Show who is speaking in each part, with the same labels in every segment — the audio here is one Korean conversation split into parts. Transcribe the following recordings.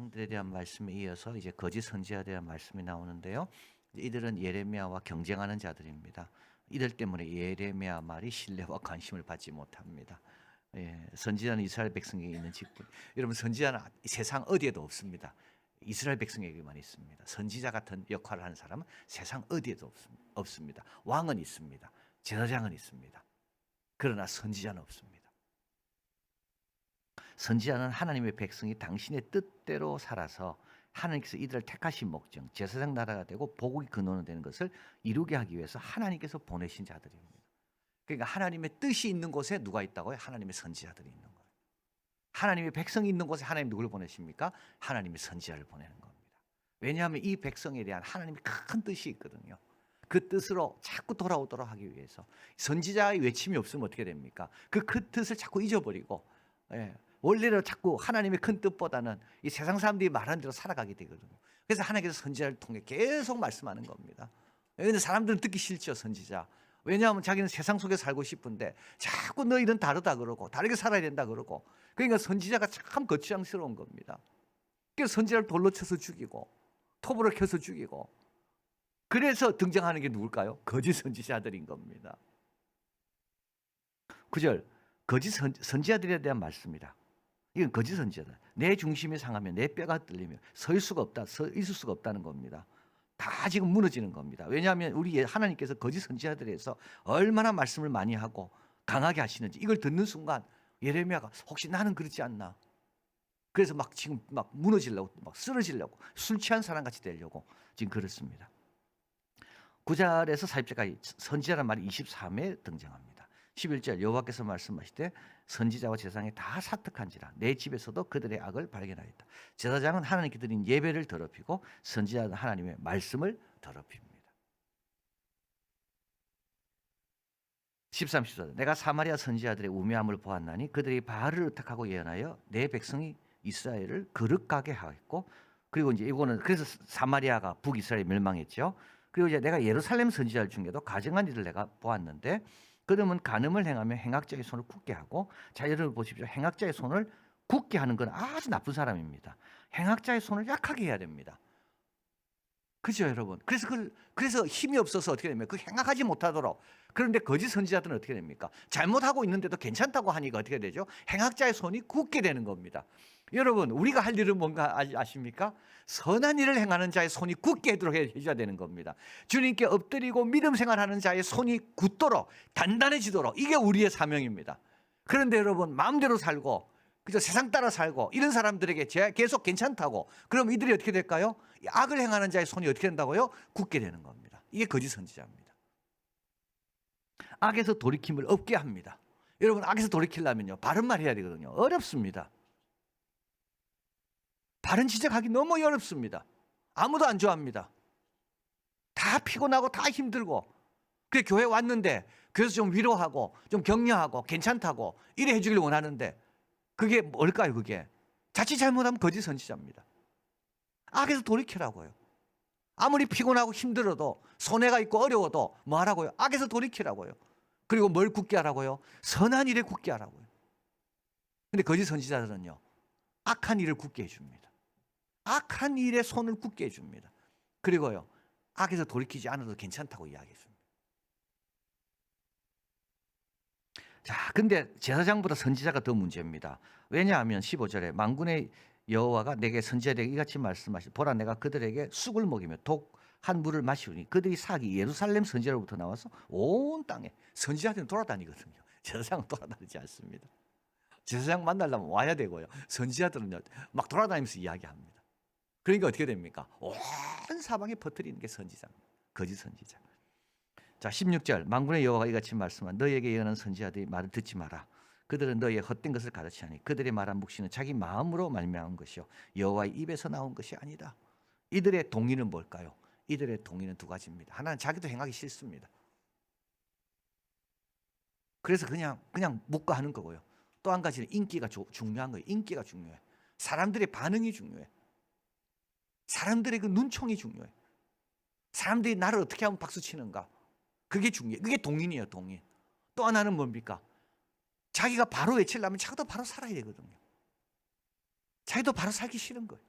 Speaker 1: 제사장들에 대한 말씀에 이어서 이제 거짓 선지자에 대한 말씀이 나오는데요. 이들은 예레미야와 경쟁하는 자들입니다. 이들 때문에 예레미야 말이 신뢰와 관심을 받지 못합니다. 선지자는 이스라엘 백성에게 있는 직분. 여러분, 선지자는 세상 어디에도 없습니다. 이스라엘 백성에게만 있습니다. 선지자 같은 역할을 하는 사람은 세상 어디에도 없습니다. 왕은 있습니다. 제사장은 있습니다. 그러나 선지자는 없습니다. 선지자는 하나님의 백성이 당신의 뜻대로 살아서 하나님께서 이들을 택하신 목적, 제사장 나라가 되고 복의 근원이 되는 것을 이루게 하기 위해서 하나님께서 보내신 자들입니다. 그러니까 하나님의 뜻이 있는 곳에 누가 있다고요? 하나님의 선지자들이 있는 거예요. 하나님의 백성이 있는 곳에 하나님 누구를 보내십니까? 하나님의 선지자를 보내는 겁니다. 왜냐하면 이 백성에 대한 하나님의 큰 뜻이 있거든요. 그 뜻으로 자꾸 돌아오도록 하기 위해서 선지자의 외침이 없으면 어떻게 됩니까? 그 뜻을 자꾸 잊어버리고 원래는 자꾸 하나님의 큰 뜻보다는 이 세상 사람들이 말하는 대로 살아가게 되거든요. 그래서 하나님께서 선지자를 통해 계속 말씀하는 겁니다. 그런데 사람들은 듣기 싫죠, 선지자. 왜냐하면 자기는 세상 속에 살고 싶은데 자꾸 너희는 다르다 그러고 다르게 살아야 된다 그러고, 그러니까 선지자가 참 거추장스러운 겁니다. 그래서 선지자를 돌로 쳐서 죽이고 톱으로 켜서 죽이고, 그래서 등장하는 게 누굴까요? 거짓 선지자들인 겁니다. 9절, 거짓 선지자들에 대한 말씀이다. 이건 거짓 선지자다. 내 중심이 상하면 내 뼈가 떨리며 서 있을 수가 없다는 겁니다. 다 지금 무너지는 겁니다. 왜냐하면 우리 하나님께서 거짓 선지자들에서 얼마나 말씀을 많이 하고 강하게 하시는지 이걸 듣는 순간 예레미야가 혹시 나는 그렇지 않나? 그래서 지금 무너지려고, 쓰러지려고, 술 취한 사람 같이 되려고 지금 그렇습니다. 9절에서 40절까지 선지자란 말이 23회 등장합니다. 11절, 여호와께서 말씀하시되 선지자와 제사장이 다 사특한지라 내 집에서도 그들의 악을 발견하였다. 제사장은 하나님께 드린 예배를 더럽히고 선지자는 하나님의 말씀을 더럽힙니다. 13, 14절, 내가 사마리아 선지자들의 우매함을 보았나니 그들이 바알을 의탁하고 예언하여 내 백성이 이스라엘을 거룩하게 하였고, 그리고 이제 이거는 그래서 사마리아가 북이스라엘 멸망했죠. 그리고 이제 내가 예루살렘 선지자들 중에도 가증한 일을 내가 보았는데 그들은 간음을 행하며 행악자의 손을 굳게 하고, 자, 여러분 보십시오. 행악자의 손을 굳게 하는 건 아주 나쁜 사람입니다. 행악자의 손을 약하게 해야 됩니다. 그죠, 여러분? 그래서 힘이 없어서 어떻게 됩니까? 그 행악하지 못하도록. 그런데 거짓 선지자들은 어떻게 됩니까? 잘못하고 있는데도 괜찮다고 하니까 어떻게 되죠? 행악자의 손이 굳게 되는 겁니다. 여러분, 우리가 할 일은 뭔가 아십니까? 선한 일을 행하는 자의 손이 굳게 하도록 해줘야 되는 겁니다. 주님께 엎드리고 믿음 생활하는 자의 손이 굳도록, 단단해지도록, 이게 우리의 사명입니다. 그런데 여러분, 마음대로 살고 그죠? 세상 따라 살고 이런 사람들에게 계속 괜찮다고, 그럼 이들이 어떻게 될까요? 악을 행하는 자의 손이 어떻게 된다고요? 굳게 되는 겁니다. 이게 거짓 선지자입니다. 악에서 돌이킴을 없게 합니다. 여러분, 악에서 돌이키려면요, 바른 말 해야 되거든요. 어렵습니다. 바른 지적하기 너무 어렵습니다. 아무도 안 좋아합니다. 다 피곤하고 다 힘들고, 그래 교회 왔는데 교회에서 좀 위로하고 좀 격려하고 괜찮다고 이래 해주길 원하는데 그게 뭘까요? 그게 자칫 잘못하면 거짓 선지자입니다. 악에서 돌이키라고요. 아무리 피곤하고 힘들어도 손해가 있고 어려워도 뭐 하라고요? 악에서 돌이키라고요. 그리고 뭘 굳게 하라고요? 선한 일에 굳게 하라고요. 근데 거짓 선지자들은요, 악한 일을 굳게 해줍니다. 악한 일에 손을 굳게 해줍니다. 그리고요, 악에서 돌이키지 않아도 괜찮다고 이야기해줍니다. 자, 근데 제사장보다 선지자가 더 문제입니다. 왜냐하면 15절에 만군의 여호와가 내게 선지자들에게 이같이 말씀하시되 보라, 내가 그들에게 쑥을 먹이며 독한 물을 마시우니 그들이 사기 예루살렘 선지자로부터 나와서 온 땅에, 선지자들은 돌아다니거든요. 제사장은 돌아다니지 않습니다. 제사장 만나려면 와야 되고요, 선지자들은요 막 돌아다니면서 이야기합니다. 그러니까 어떻게 됩니까? 온 사방에 퍼뜨리는 게 선지자입니다. 거짓 선지자. 자, 16절, 만군의 여호와가 이같이 말씀한 너희에게 예언한 선지자들이 말을 듣지 마라. 그들은 너희의 헛된 것을 가르치하니 그들이 말한 묵시는 자기 마음으로 말미암은 것이요 여호와의 입에서 나온 것이 아니다. 이들의 동의는 뭘까요? 이들의 동의는 두 가지입니다. 하나는 자기도 행하기 싫습니다. 그래서 그냥 묵과하는 거고요. 또 한 가지는 인기가 중요한 거예요. 인기가 중요해. 사람들의 반응이 중요해. 사람들의 그 눈총이 중요해. 사람들이 나를 어떻게 하면 박수 치는가, 그게 중요해. 그게 동인이에요, 동인. 또 하나는 뭡니까? 자기가 바로 외치려면 자기도 바로 살아야 되거든요. 자기도 바로 살기 싫은 거예요.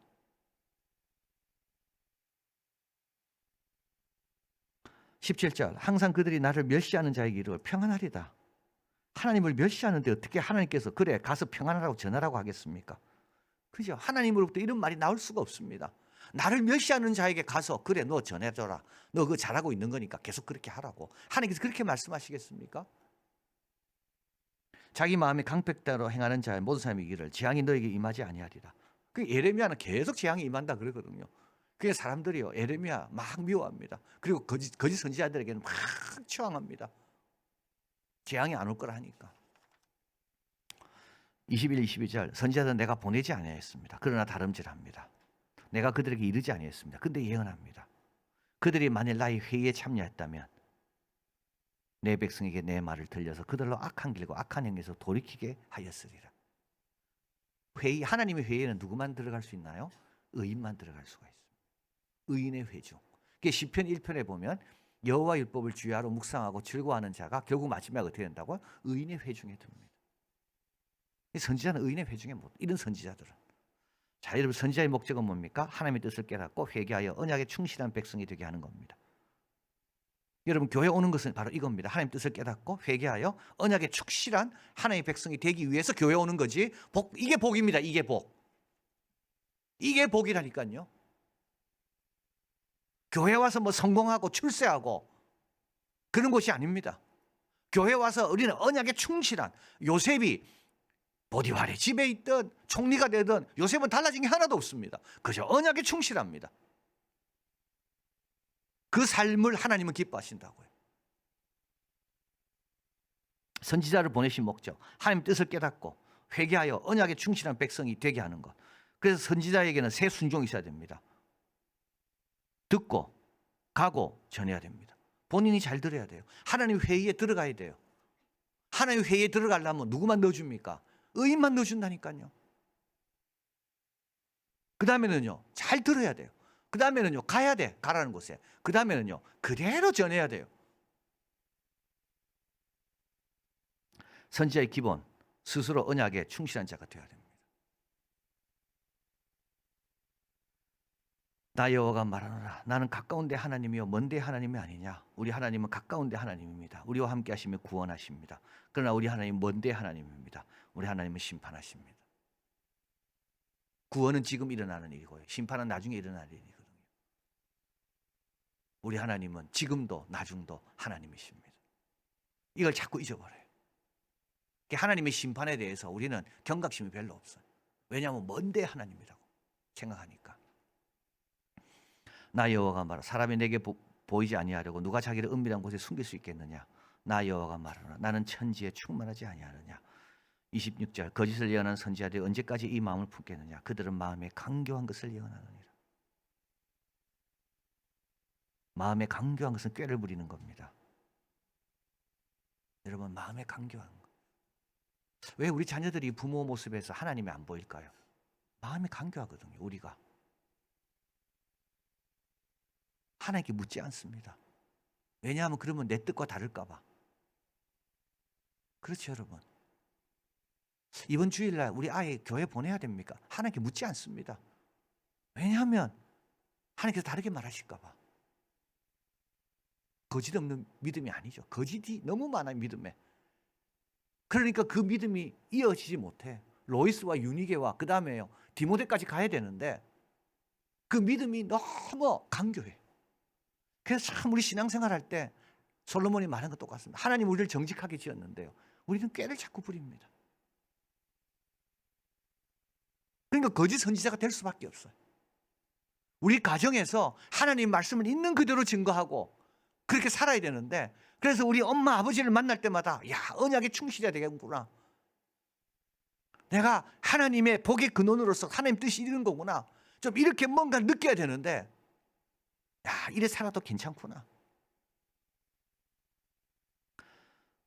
Speaker 1: 17절 항상 그들이 나를 멸시하는 자에게 이르기를 평안하리다. 하나님을 멸시하는데 어떻게 하나님께서 그래 가서 평안하라고 전하라고 하겠습니까? 그죠? 하나님으로부터 이런 말이 나올 수가 없습니다. 나를 멸시하는 자에게 가서 그래 너 전해줘라. 너 그거 잘하고 있는 거니까 계속 그렇게 하라고. 하나님께서 그렇게 말씀하시겠습니까? 자기 마음의 강백대로 행하는 자의 모든 사람이 이기를 재앙이 너에게 임하지 아니하리라. 그 예레미야는 계속 재앙이 임한다 그러거든요. 그게 사람들이요 예레미야 막 미워합니다. 그리고 거짓 선지자들에게는 막 추앙합니다. 재앙이 안 올 거라 하니까. 21, 22절 선지자들은 내가 보내지 아니하였습니다. 그러나 다름질합니다. 내가 그들에게 이르지 아니했습니다. 근데 예언합니다. 그들이 만일 나의 회의에 참여했다면 내 백성에게 내 말을 들려서 그들로 악한 길과 악한 행위에서 돌이키게 하였으리라. 회의, 하나님의 회의에는 누구만 들어갈 수 있나요? 의인만 들어갈 수가 있습니다. 의인의 회중. 그게 시편 1편에 보면 여호와 율법을 주야로 묵상하고 즐거워하는 자가 결국 마지막에 어떻게 된다고요? 의인의 회중에 듭니다. 선지자는 의인의 회중에 못. 이런 선지자들은. 자, 여러분 선지자의 목적은 뭡니까? 하나님의 뜻을 깨닫고 회개하여 언약에 충실한 백성이 되게 하는 겁니다. 여러분 교회 오는 것은 바로 이겁니다. 하나님 뜻을 깨닫고 회개하여 언약에 충실한 하나님의 백성이 되기 위해서 교회 오는 거지. 이게 복입니다. 이게 복. 이게 복이라니까요. 교회 와서 뭐 성공하고 출세하고 그런 것이 아닙니다. 교회 와서 우리는 언약에 충실한 요셉이 보디발의 집에 있든 총리가 되든 요셉은 달라진 게 하나도 없습니다. 그저 언약에 충실합니다. 그 삶을 하나님은 기뻐하신다고요. 선지자를 보내신 목적, 하나님 뜻을 깨닫고 회개하여 언약에 충실한 백성이 되게 하는 것. 그래서 선지자에게는 세 순종이 있어야 됩니다. 듣고 가고 전해야 됩니다. 본인이 잘 들어야 돼요. 하나님 회의에 들어가야 돼요. 하나님 회의에 들어가려면 누구만 넣어줍니까? 의인만 넣어준다니까요. 그 다음에는요 잘 들어야 돼요. 그 다음에는요 가야 돼. 가라는 곳에. 그 다음에는요 그대로 전해야 돼요. 선지자의 기본, 스스로 언약에 충실한 자가 되어야 됩니다. 나 여호와가 말하노라 나는 가까운데 하나님이요 먼데 하나님이 아니냐. 우리 하나님은 가까운데 하나님입니다. 우리와 함께 하시며 구원하십니다. 그러나 우리 하나님은 먼데 하나님입니다. 우리 하나님은 심판하십니다. 구원은 지금 일어나는 일이고요. 심판은 나중에 일어날 일이거든요. 우리 하나님은 지금도 나중도 하나님이십니다. 이걸 자꾸 잊어버려요. 하나님의 심판에 대해서 우리는 경각심이 별로 없어요. 왜냐하면 먼데 하나님이라고 생각하니까. 나 여호와가 말하라 사람이 내게 보이지 아니하려고 누가 자기를 은밀한 곳에 숨길 수 있겠느냐. 나 여호와가 말하노라 나는 천지에 충만하지 아니하느냐. 26절 거짓을 예언하는 선지자들이 언제까지 이 마음을 품겠느냐. 그들은 마음에 강교한 것을 예언하느니라. 마음에 강교한 것은 꾀를 부리는 겁니다. 여러분 마음에 강교한 것. 왜 우리 자녀들이 부모 모습에서 하나님이 안 보일까요? 마음이 강교하거든요. 우리가 하나님께 묻지 않습니다. 왜냐하면 그러면 내 뜻과 다를까 봐. 그렇죠 여러분. 이번 주일날 우리 아이 교회 보내야 됩니까? 하나님께 묻지 않습니다. 왜냐하면 하나님께서 다르게 말하실까 봐. 거짓 없는 믿음이 아니죠. 거짓이 너무 많아요 믿음에. 그러니까 그 믿음이 이어지지 못해. 로이스와 유니게와 그 다음에요 디모데까지 가야 되는데 그 믿음이 너무 강교해. 그래서 참 우리 신앙생활 할 때 솔로몬이 말한 것 똑같습니다. 하나님 우리를 정직하게 지었는데요 우리는 꾀를 자꾸 부립니다. 그러니까 거짓 선지자가 될 수밖에 없어요. 우리 가정에서 하나님 말씀을 있는 그대로 증거하고 그렇게 살아야 되는데 그래서 우리 엄마 아버지를 만날 때마다 야 언약에 충실해야 되겠구나. 내가 하나님의 복의 근원으로서 하나님 뜻이 이런 거구나. 좀 이렇게 뭔가 느껴야 되는데 야 이래 살아도 괜찮구나.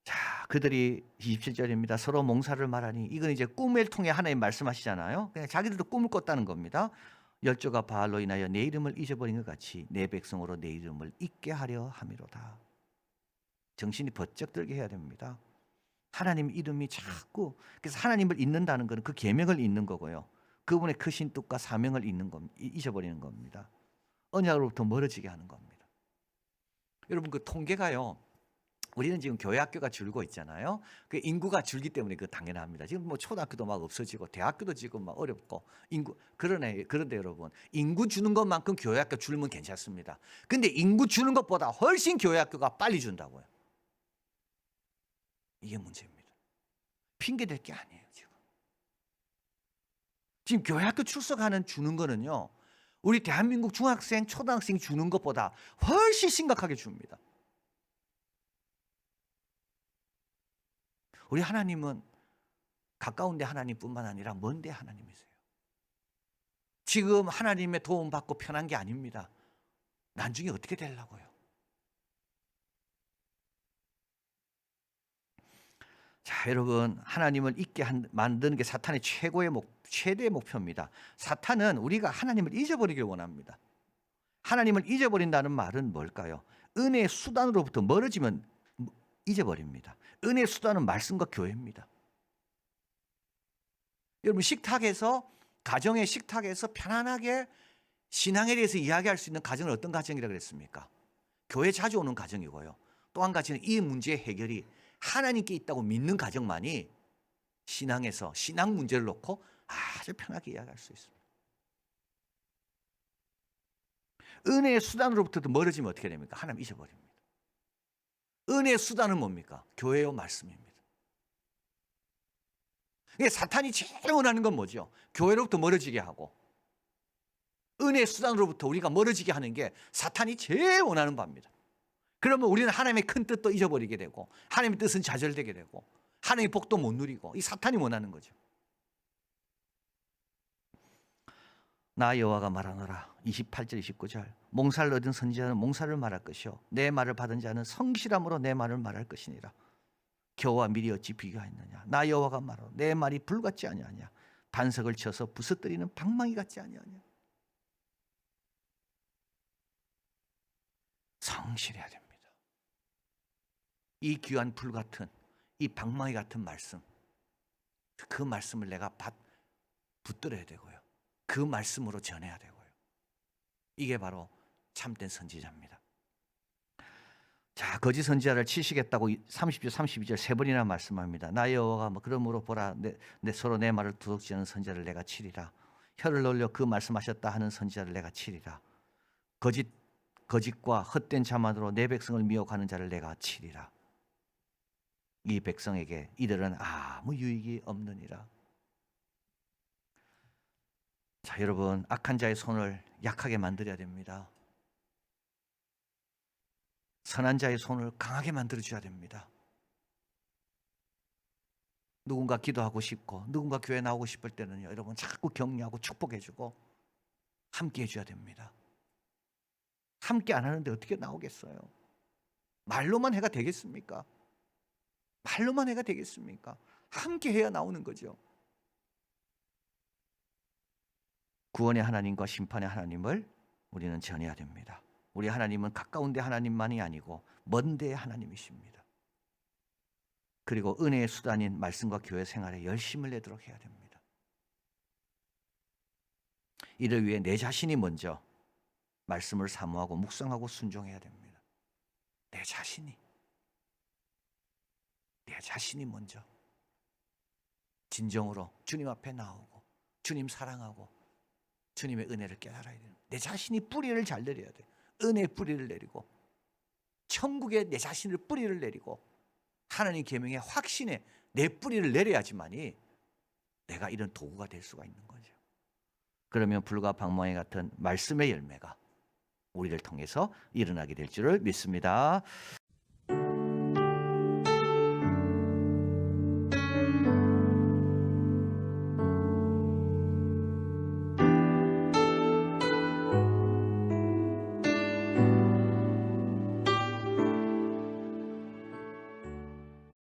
Speaker 1: 자 그들이 27절입니다. 서로 몽사를 말하니 이건 이제 꿈을 통해 하나님 말씀하시잖아요. 그냥 자기들도 꿈을 꿨다는 겁니다. 열조가 바알로 인하여 내 이름을 잊어버린 것 같이 내 백성으로 내 이름을 잊게 하려 함이로다. 정신이 번쩍 들게 해야 됩니다. 하나님 이름이 자꾸 그래서 하나님을 잊는다는 것은 그 계명을 잊는 거고요. 그분의 크신 뜻과 사명을 잊어버리는 겁니다. 언약으로부터 멀어지게 하는 겁니다. 여러분 그 통계가요. 우리는 지금 교회 학교가 줄고 있잖아요. 그 인구가 줄기 때문에 그 당연합니다. 지금 뭐 초등학교도 막 없어지고 대학교도 지금 막 어렵고 그런데 여러분 인구 주는 것만큼 교회 학교 줄면 괜찮습니다. 근데 인구 주는 것보다 훨씬 교회 학교가 빨리 준다고요. 이게 문제입니다. 핑계 댈 게 아니에요, 지금. 지금 교회 학교 출석하는 주는 거는요. 우리 대한민국 중학생, 초등학생 주는 것보다 훨씬 심각하게 줍니다. 우리 하나님은 가까운데 하나님뿐만 아니라 먼데 하나님이세요. 지금 하나님의 도움 받고 편한 게 아닙니다. 나중에 어떻게 되려고요? 자, 여러분 하나님을 잊게 만드는 게 사탄의 최대의 목표입니다. 사탄은 우리가 하나님을 잊어버리길 원합니다. 하나님을 잊어버린다는 말은 뭘까요? 은혜의 수단으로부터 멀어지면 잊어버립니다. 은혜의 수단은 말씀과 교회입니다. 여러분 가정의 식탁에서 편안하게 신앙에 대해서 이야기할 수 있는 가정은 어떤 가정이라고 그랬습니까? 교회 자주 오는 가정이고요. 또 한 가지는 이 문제의 해결이 하나님께 있다고 믿는 가정만이 신앙에서 신앙 문제를 놓고 아주 편하게 이야기할 수 있습니다. 은혜의 수단으로부터 멀어지면 어떻게 됩니까? 하나님 잊어버립니다. 은혜의 수단은 뭡니까? 교회요 말씀입니다. 사탄이 제일 원하는 건 뭐죠? 교회로부터 멀어지게 하고 은혜의 수단으로부터 우리가 멀어지게 하는 게 사탄이 제일 원하는 바입니다. 그러면 우리는 하나님의 큰 뜻도 잊어버리게 되고 하나님의 뜻은 좌절되게 되고 하나님의 복도 못 누리고 이 사탄이 원하는 거죠. 나 여호와가 말하노라 28절 29절 몽사를 얻은 선지자는 몽사를 말할 것이요 내 말을 받은 자는 성실함으로 내 말을 말할 것이니라. 겨와 밀이 어찌 비교하였느냐. 나 여호와가 말하노라 내 말이 불 같지 아니하냐. 반석을 쳐서 부서뜨리는 방망이 같지 아니하냐. 성실해야 됩니다. 이 귀한 불 같은 이 방망이 같은 말씀, 그 말씀을 내가 붙들어야 되고요. 그 말씀으로 전해야 되고요. 이게 바로 참된 선지자입니다. 자, 거짓 선지자를 치시겠다고 30절 32절 세 번이나 말씀합니다. 나 여호와가 그러므로 보라 서로 내 말을 도둑질하는 선지자를 내가 치리라. 혀를 놀려 그 말씀하셨다 하는 선지자를 내가 치리라. 거짓과 헛된 자만으로 내 백성을 미혹하는 자를 내가 치리라. 이 백성에게 이들은 아무 유익이 없느니라. 자, 여러분 악한 자의 손을 약하게 만들어야 됩니다. 선한 자의 손을 강하게 만들어줘야 됩니다. 누군가 기도하고 싶고 누군가 교회 나오고 싶을 때는요, 여러분 자꾸 격려하고 축복해주고 함께 해줘야 됩니다. 함께 안 하는데 어떻게 나오겠어요? 말로만 해가 되겠습니까? 말로만 해가 되겠습니까? 함께 해야 나오는 거죠. 구원의 하나님과 심판의 하나님을 우리는 전해야 됩니다. 우리 하나님은 가까운 데 하나님만이 아니고 먼 데의 하나님이십니다. 그리고 은혜의 수단인 말씀과 교회 생활에 열심을 내도록 해야 됩니다. 이를 위해 내 자신이 먼저 말씀을 사모하고 묵상하고 순종해야 됩니다. 내 자신이 먼저 진정으로 주님 앞에 나오고 주님 사랑하고 주님의 은혜를 깨달아야 돼요. 내 자신이 뿌리를 잘 내려야 돼요. 은혜의 뿌리를 내리고 천국에 내 자신을 뿌리를 내리고 하나님 계명의 확신에 내 뿌리를 내려야지만이 내가 이런 도구가 될 수가 있는 거죠. 그러면 불과 방망이 같은 말씀의 열매가 우리를 통해서 일어나게 될 줄을 믿습니다.